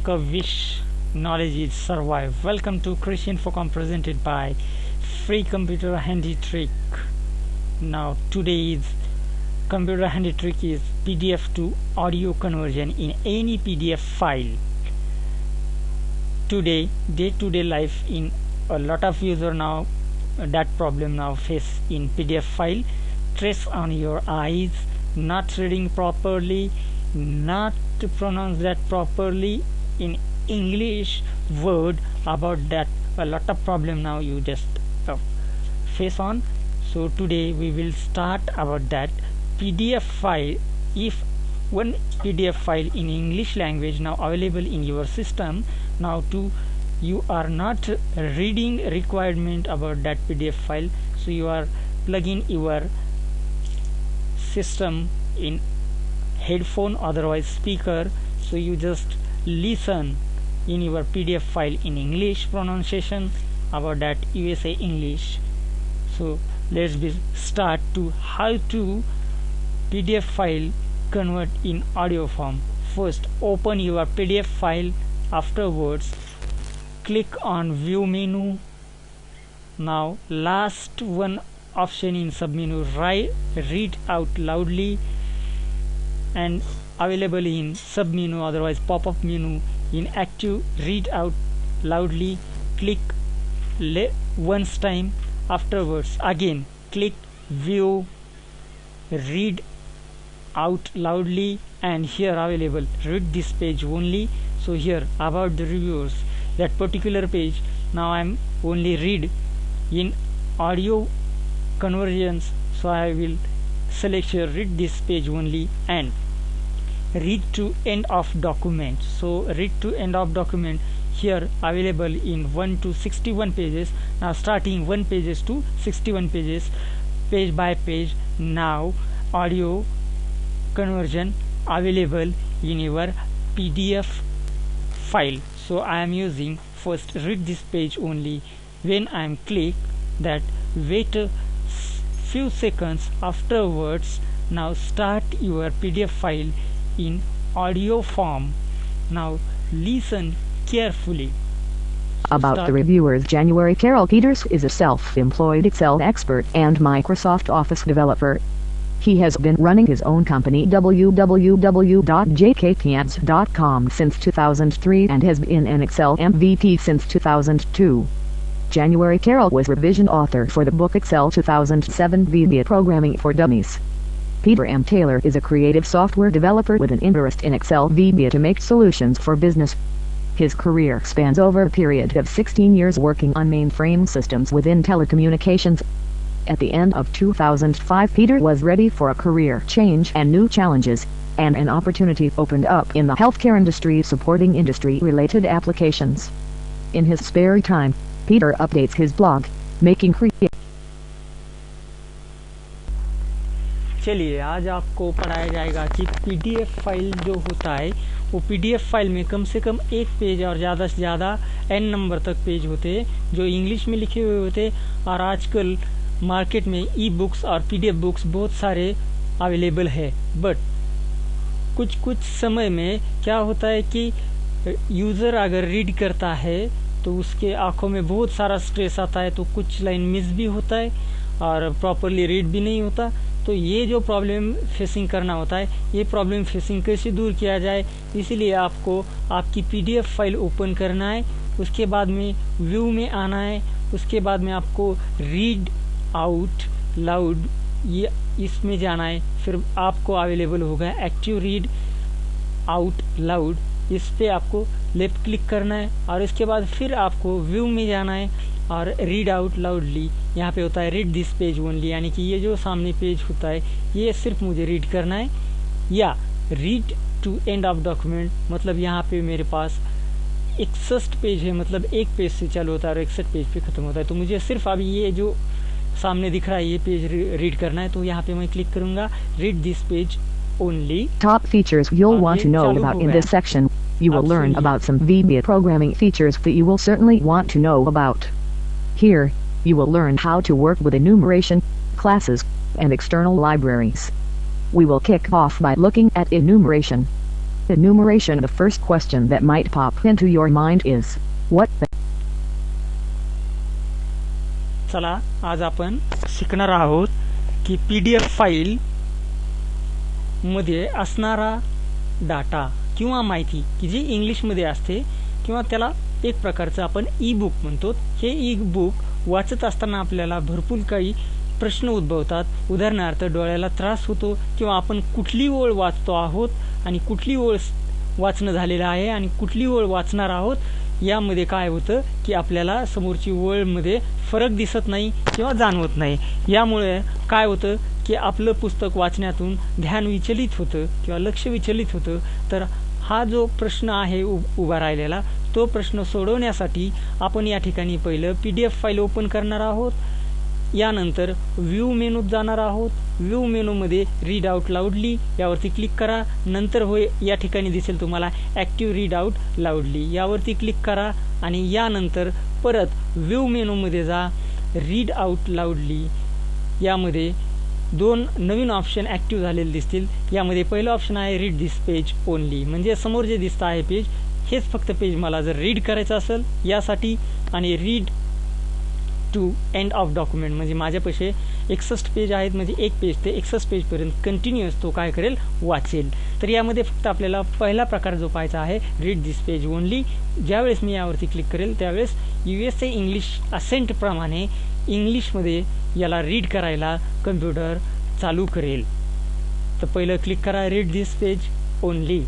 Make a wish, knowledge is survive. Welcome to Krish Infocom presented by Free Computer Handy Trick. Now today's computer handy trick is PDF to audio conversion in any PDF file. Today, day-to-day life in a lot of user now that problem now face in PDF file. Stress on your eyes, not reading properly, not to pronounce that properly in English word, about that a lot of problem now you just face on. So today we will start about that PDF file. If one PDF file in English language now available in your system, now you are not reading requirement about that PDF file, so you are plugging your system in headphone, otherwise speaker, so you just listen in your PDF file in English pronunciation about that USA English. So let's start to how to PDF file convert in audio form. First open your PDF file, afterwards click on view menu. Now last one option in submenu, read out loudly, and available in submenu, otherwise pop-up menu in active read out loudly. Click once time, afterwards again click view read out loudly, and here available read this page only. So here about the reviewers, that particular page now I'm only read in audio conversions, so I will select here read this page only and read to end of document. So read to end of document here available in 1 to 61 pages. Now starting 1 pages to 61 pages, page by page. Now audio conversion available in your PDF file. So I am using first read this page only. When I am click that, wait a few seconds, afterwards now start your PDF file in audio form. Now listen carefully. About the reviewers, January Carol Peters is a self-employed Excel expert and Microsoft Office developer. He has been running his own company www.jktads.com since 2003 and has been an Excel MVP since 2002. January Carol was revision author for the book Excel 2007 VBA Programming for Dummies. Peter M. Taylor is a creative software developer with an interest in Excel VBA to make solutions for business. His career spans over a period of 16 years working on mainframe systems within telecommunications. At the end of 2005, Peter was ready for a career change and new challenges, and an opportunity opened up in the healthcare industry supporting industry-related applications. In his spare time, Peter updates his blog, making creative. चलिए आज आपको पढ़ाया जाएगा कि PDF file जो होता है वो PDF फाइल में कम से कम एक पेज और ज़्यादा से ज़्यादा n नंबर तक पेज होते हैं जो इंग्लिश में लिखे हुए होते हैं। और आजकल मार्केट में ई बुक्स और PDF बुक्स बहुत सारे अवेलेबल है, बट कुछ समय में क्या होता है कि यूज़र अगर रीड करता है तो उसके आँखों में बहुत सारा स्ट्रेस आता है, तो कुछ लाइन मिस भी होता है और प्रॉपरली रीड भी नहीं होता। तो ये जो प्रॉब्लम फेसिंग करना होता है, ये प्रॉब्लम फेसिंग कैसे दूर किया जाए, इसीलिए आपको आपकी PDF फाइल ओपन करना है, उसके बाद में व्यू में आना है, उसके बाद में आपको रीड आउट लाउड ये इसमें जाना है, फिर आपको अवेलेबल होगा एक्टिव रीड आउट लाउड, इस पे आपको लेफ्ट क्लिक करना है और इसके बाद फिर आपको व्यू में जाना है और रीड आउट लाउडली यहाँ पे होता है रीड दिस पेज ओनली, यानी कि ये जो सामने पेज होता है ये सिर्फ मुझे रीड करना है, या read to end of document मतलब यहाँ पे मेरे पास 61 पेज है, मतलब एक पेज से चालू होता है और 61 पेज पे ख़त्म होता है। तो मुझे सिर्फ अभी ये जो सामने दिख रहा है ये पेज रीड करना है, तो यहाँ पे मैं क्लिक करूँगा read this page only. Top features you'll want to know about in this section. You will learn about some VBA programming features that you will certainly want to know about. Here, you will learn how to work with enumeration, classes, and external libraries. We will kick off by looking at enumeration. Enumeration. The first question that might pop into your mind is, what the? चला आज आपण शिकणार आहोत की PDF file मध्ये असणारा data किंवा माहिती की जी इंग्लिशमध्ये असते किंवा त्याला एक प्रकारचं आपण ई बुक म्हणतो. हे ई बुक वाचत असताना आपल्याला भरपूर काही प्रश्न उद्भवतात. उदाहरणार्थ डोळ्याला त्रास होतो किंवा आपण कुठली ओळ वाचतो आहोत आणि कुठली ओळ वाचणं झालेलं आहे आणि कुठली ओळ वाचणार आहोत यामध्ये काय होतं की आपल्याला समोरची ओळमध्ये फरक दिसत नाही किंवा जाणवत नाही. यामुळे काय होतं की आपलं पुस्तक वाचण्यातून ध्यान विचलित होतं किंवा लक्ष विचलित होतं. तर हा जो प्रश्न आहे उभा राहिलेला तो प्रश्न सोडवण्यासाठी आपण या ठिकाणी पहिलं PDF फाईल ओपन करणार आहोत. यानंतर व्ह्यू मेनूत जाणार आहोत. व्ह्यू मेनूमध्ये रीड आउट लाऊडली यावरती क्लिक करा. नंतर होय या ठिकाणी दिसेल तुम्हाला ॲक्टिव्ह रीड आउट लाऊडली यावरती क्लिक करा आणि यानंतर परत व्ह्यू मेनूमध्ये जा. रीड आउट लाऊडली यामध्ये दोन नवीन ऑप्शन ॲक्टिव्ह झालेले दिसतील. यामध्ये पहिलं ऑप्शन आहे रीड दिस पेज ओनली, म्हणजे समोर जे दिसतं आहे पेज हेच फक्त पेज मला जर रीड करायचं असेल यासाठी, आणि read to end of document म्हणजे माझ्यापाशी 61 पेज आहेत, म्हणजे एक पेज ते 61 पेजपर्यंत कंटिन्युअस तो काय करेल वाचेल. तर यामध्ये फक्त आपल्याला पहिला प्रकार जो पाहायचा आहे रीड दिस पेज ओनली. ज्यावेळेस मी यावरती क्लिक करेल त्यावेळेस USA इंग्लिश असेंटप्रमाणे इंग्लिशमध्ये याला रीड करायला कम्प्युटर चालू करेल. तर पहिलं क्लिक करा रीड दिस पेज ओनली.